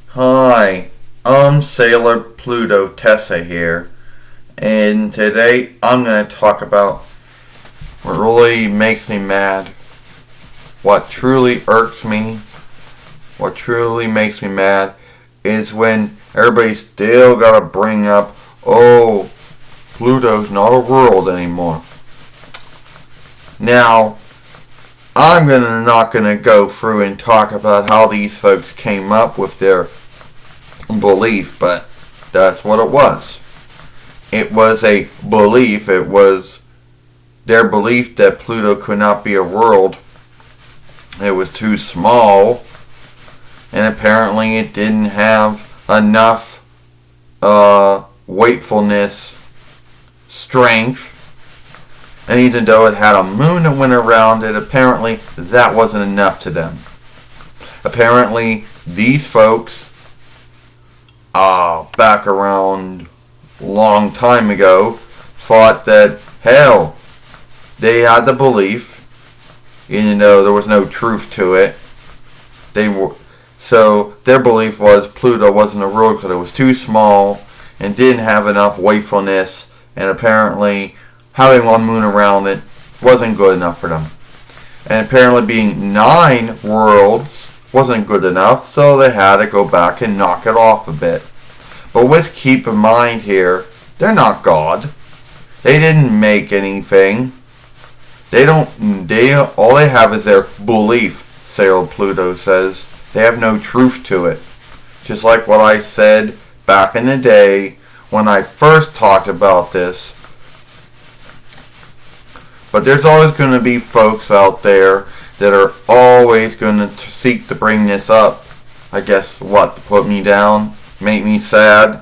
Hi, I'm Sailor Pluto Tessa here, and today I'm going to talk about what really makes me mad, what truly irks me, what truly makes me mad is when everybody still got to bring up, oh, Pluto's not a world anymore. Now, I'm not gonna go through and talk about how these folks came up with their belief, but that's what it was. It was a belief. It was their belief that Pluto could not be a world. It was too small, and apparently it didn't have enough wakefulness, strength. And even though it had a moon that went around it, apparently that wasn't enough to them. Apparently these folks, back around a long time ago, thought that, hell, they had the belief, even though there was no truth to it. So their belief was Pluto wasn't a world because it was too small and didn't have enough wakefulness, and apparently having one moon around it wasn't good enough for them. And apparently being 9 worlds wasn't good enough, so they had to go back and knock it off a bit. But let's keep in mind here, they're not God. They didn't make anything. All they have is their belief, Sailor Pluto says. They have no truth to it. Just like what I said back in the day when I first talked about this. But there's always going to be folks out there that are always going to seek to bring this up. I guess what? To put me down? Make me sad?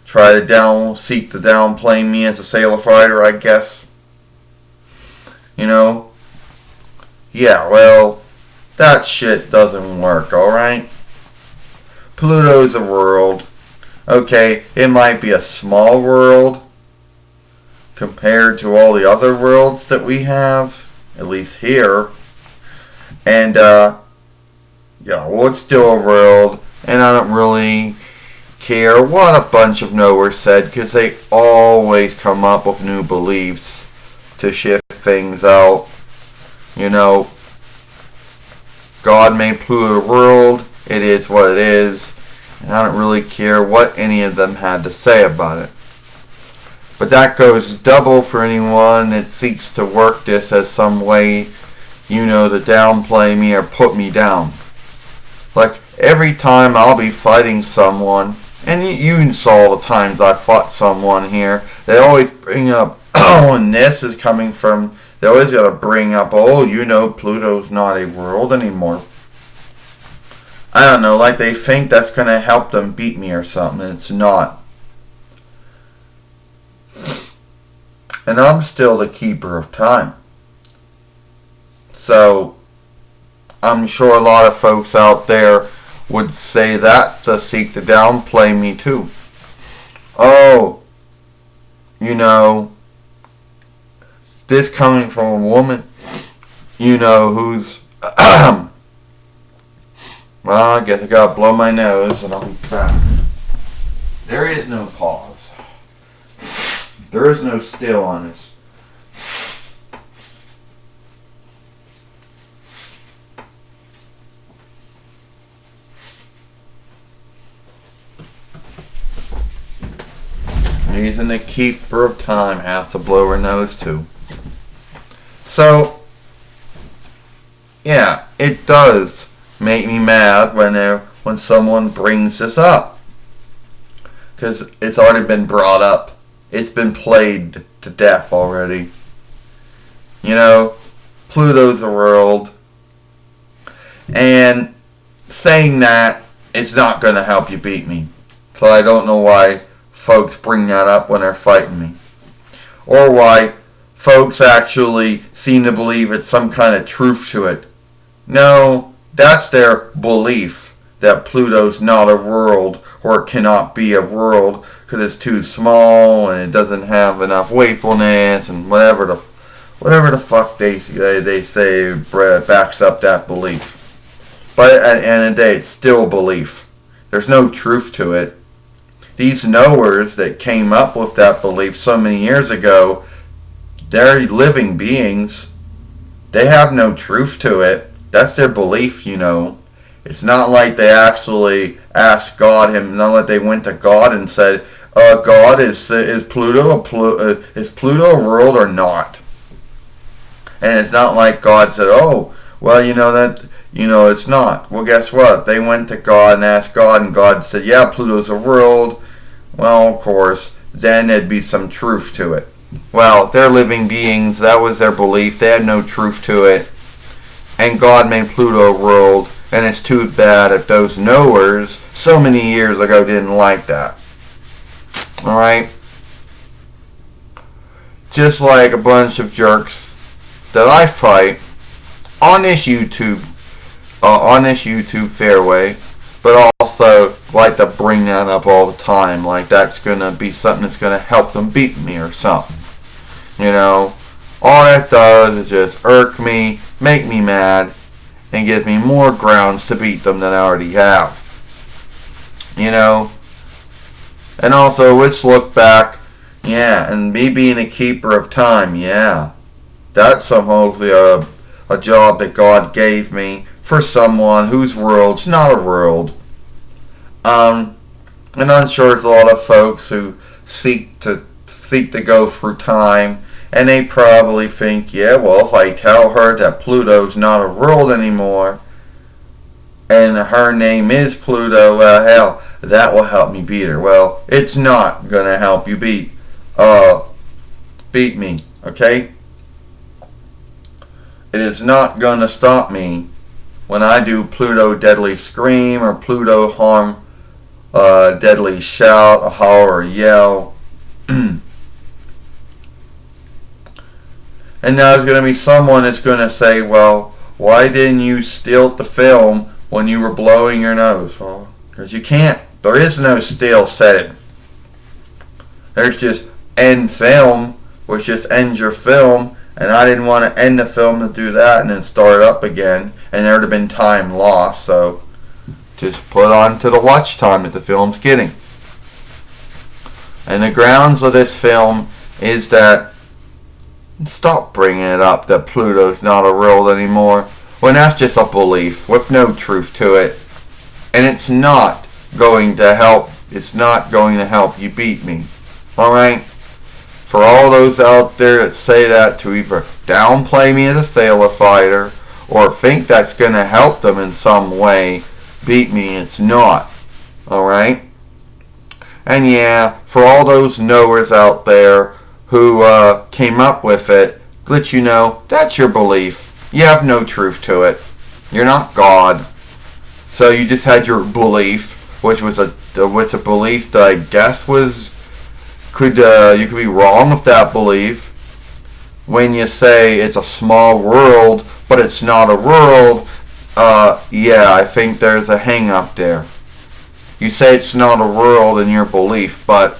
Try to seek to downplay me as a sailor fighter, I guess. You know? Yeah, well, that shit doesn't work, alright? Pluto's a world. Okay, it might be a small world compared to all the other worlds that we have, at least here. And, well, it's still a world, and I don't really care what a bunch of knowers said, because they always come up with new beliefs to shift things out. You know, God made Pluto a world, it is what it is, and I don't really care what any of them had to say about it. But that goes double for anyone that seeks to work this as some way, to downplay me or put me down. Like, every time I'll be fighting someone, and you saw the times I fought someone here, they always bring up, and this is coming from, they always got to bring up, Pluto's not a world anymore. I don't know, like they think that's going to help them beat me or something, and it's not. And I'm still the keeper of time. So, I'm sure a lot of folks out there would say that to seek to downplay me too. Oh, this coming from a woman, who's, well, I guess I gotta blow my nose and I'll be back. There is no pause. There is no still on this. Even the keeper of time has to blow her nose too. So, yeah, it does make me mad when someone brings this up. Because it's already been brought up. It's been played to death already. Pluto's a world. And saying that, it's not going to help you beat me. So I don't know why folks bring that up when they're fighting me. Or why folks actually seem to believe it's some kind of truth to it. No, that's their belief that Pluto's not a world, or it cannot be a world because it's too small and it doesn't have enough wakefulness and whatever the fuck they say backs up that belief. But at the end of the day, it's still a belief. There's no truth to it. These knowers that came up with that belief so many years ago, they're living beings. They have no truth to it. That's their belief, you know. It's not like they actually asked God, not like they went to God and said, God, is Pluto a world or not? And it's not like God said, oh, well, it's not. Well, guess what? They went to God and asked God, and God said, yeah, Pluto's a world. Well, of course, then there'd be some truth to it. Well, they're living beings. That was their belief. They had no truth to it. And God made Pluto a world, and it's too bad that those knowers so many years ago didn't like that. Alright? Just like a bunch of jerks that I fight on this YouTube fairway, but also like to bring that up all the time, like that's gonna be something that's gonna help them beat me or something. You know, all that does is just irk me, make me mad, and give me more grounds to beat them than I already have. You know, and also let's look back, and me being a keeper of time, that's hopefully a job that God gave me for someone whose world's not a world. And I'm sure there's a lot of folks who seek to go through time, and they probably think, well, if I tell her that Pluto's not a world anymore, and her name is Pluto, well, hell, that will help me beat her. Well, it's not gonna help you beat me, okay? It is not gonna stop me when I do Pluto Deadly Scream or Pluto Harm Deadly Shout, a holler, or yell. And now there's going to be someone that's going to say, well, why didn't you stilt the film when you were blowing your nose? Well, because you can't. There is no still setting. There's just end film, which just ends your film. And I didn't want to end the film to do that and then start it up again. And there would have been time lost. So just put on to the watch time that the film's getting. And the grounds of this film is that stop bringing it up that Pluto's not a world anymore when that's just a belief with no truth to it. And it's not going to help. It's not going to help you beat me. Alright? For all those out there that say that to either downplay me as a sailor fighter or think that's going to help them in some way beat me, it's not. Alright? And for all those knowers out there who came up with it, let you know that's your belief. You have no truth to it. You're not God. So you just had your belief, which was a belief that I guess you could be wrong with that belief. When you say it's a small world, but it's not a world, I think there's a hang up there. You say it's not a world in your belief, but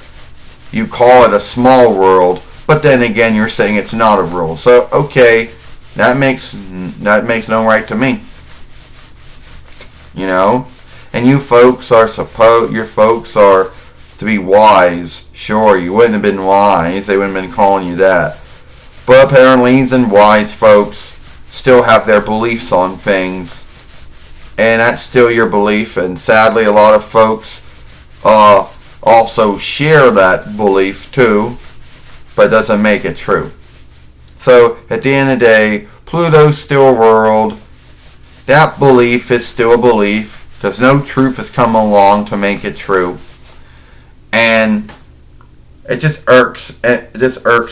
you call it a small world, but then again you're saying it's not a world. So okay, that makes no right to me. You know? And you folks are to be wise. Sure, you wouldn't have been wise, they wouldn't have been calling you that. But apparently these wise folks still have their beliefs on things. And that's still your belief, and sadly a lot of folks also share that belief too, but it doesn't make it true. So at the end of the day, Pluto's still a world. That belief is still a belief, because no truth has come along to make it true. And it just irks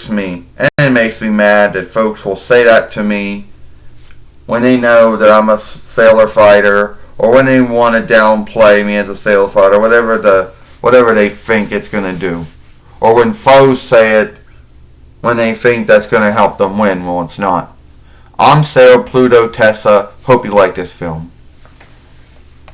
me, and it makes me mad that folks will say that to me when they know that I'm a sailor fighter, or when they want to downplay me as a sailor fighter, whatever they think it's going to do. Or when foes say it when they think that's going to help them win. Well, it's not. I'm Sailor Pluto Tessa. Hope you like this film.